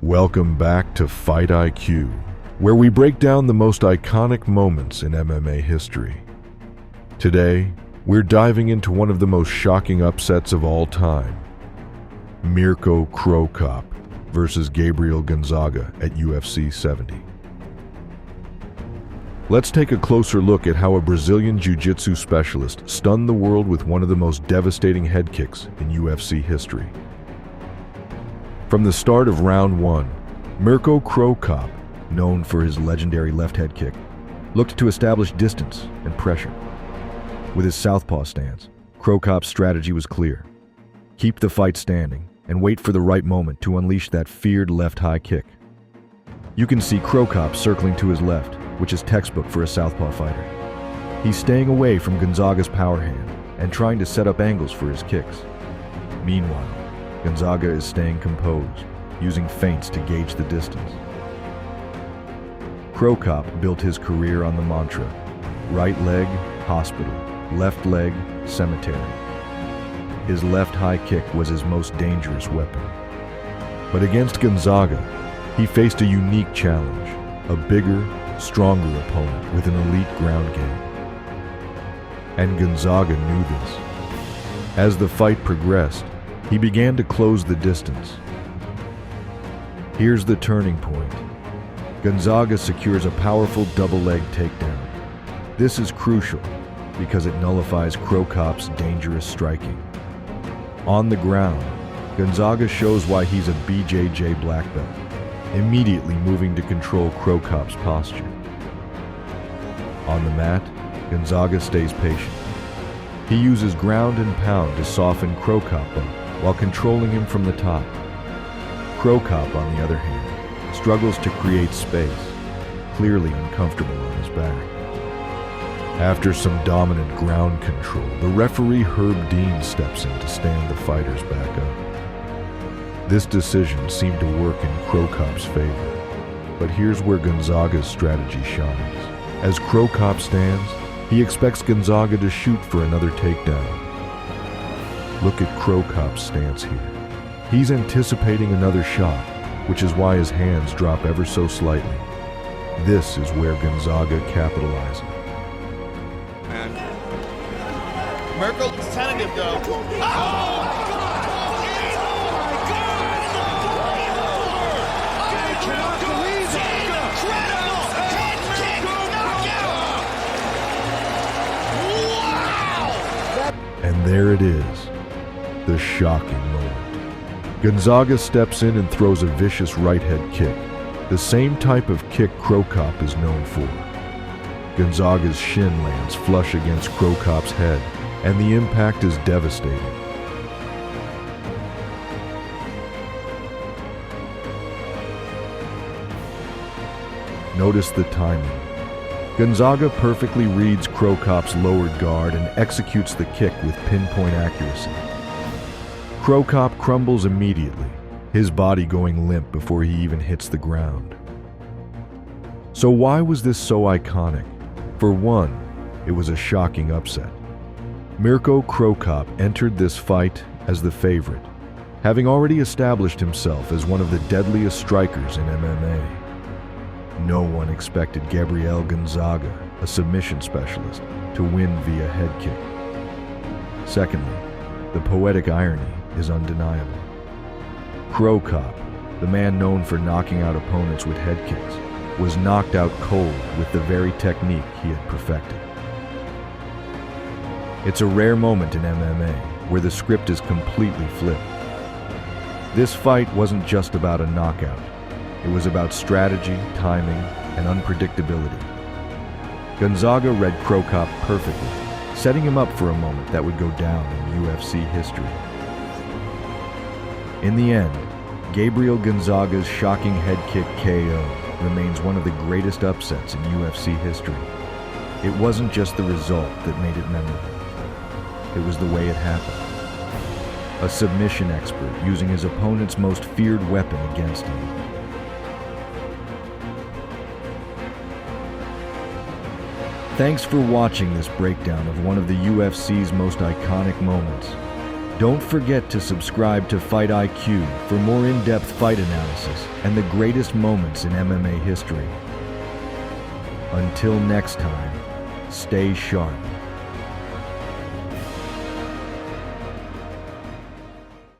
Welcome back to Fight IQ, where we break down the most iconic moments in MMA history. Today, we're diving into one of the most shocking upsets of all time. Mirko Cro Cop versus Gabriel Gonzaga at UFC 70. Let's take a closer look at how a Brazilian jiu-jitsu specialist stunned the world with one of the most devastating head kicks in UFC history. From the start of round one, Mirko Cro Cop, known for his legendary left head kick, looked to establish distance and pressure. With his southpaw stance, Cro Cop's strategy was clear. Keep the fight standing and wait for the right moment to unleash that feared left high kick. You can see Cro Cop circling to his left, which is textbook for a southpaw fighter. He's staying away from Gonzaga's power hand and trying to set up angles for his kicks. Meanwhile, Gonzaga is staying composed, using feints to gauge the distance. Cro Cop built his career on the mantra, right leg, hospital, left leg, cemetery. His left high kick was his most dangerous weapon. But against Gonzaga, he faced a unique challenge, a bigger, stronger opponent with an elite ground game. And Gonzaga knew this. As the fight progressed, he began to close the distance. Here's the turning point. Gonzaga secures a powerful double-leg takedown. This is crucial because it nullifies Cro Cop's dangerous striking. On the ground, Gonzaga shows why he's a BJJ black belt, immediately moving to control Cro Cop's posture. On the mat, Gonzaga stays patient. He uses ground and pound to soften Cro Cop up while controlling him from the top. Cro Cop, on the other hand, struggles to create space, clearly uncomfortable on his back. After some dominant ground control, the referee Herb Dean steps in to stand the fighters back up. This decision seemed to work in Cro Cop's favor, but here's where Gonzaga's strategy shines. As Cro Cop stands, he expects Gonzaga to shoot for another takedown. Look at Cro Cop's stance here. He's anticipating another shot, which is why his hands drop ever so slightly. This is where Gonzaga capitalizes. Mirko, it's tentative though. Oh my God! Oh my God! I cannot believe it! Incredible! Head kick knockout! Wow! And there it is, the shocking moment. Gonzaga steps in and throws a vicious right head kick, the same type of kick Cro Cop is known for. Gonzaga's shin lands flush against Cro Cop's head, and the impact is devastating. Notice the timing. Gonzaga perfectly reads Cro Cop's lowered guard and executes the kick with pinpoint accuracy. Cro Cop crumbles immediately, his body going limp before he even hits the ground. So why was this so iconic? For one, it was a shocking upset. Mirko Cro Cop entered this fight as the favorite, having already established himself as one of the deadliest strikers in MMA. No one expected Gabriel Gonzaga, a submission specialist, to win via head kick. Secondly, the poetic irony is undeniable. Cro Cop, the man known for knocking out opponents with head kicks, was knocked out cold with the very technique he had perfected. It's a rare moment in MMA where the script is completely flipped. This fight wasn't just about a knockout. It was about strategy, timing, and unpredictability. Gonzaga read Cro Cop perfectly, setting him up for a moment that would go down in UFC history. In the end, Gabriel Gonzaga's shocking head kick KO remains one of the greatest upsets in UFC history. It wasn't just the result that made it memorable. It was the way it happened. A submission expert using his opponent's most feared weapon against him. Thanks for watching this breakdown of one of the UFC's most iconic moments. Don't forget to subscribe to Fight IQ for more in-depth fight analysis and the greatest moments in MMA history. Until next time, stay sharp.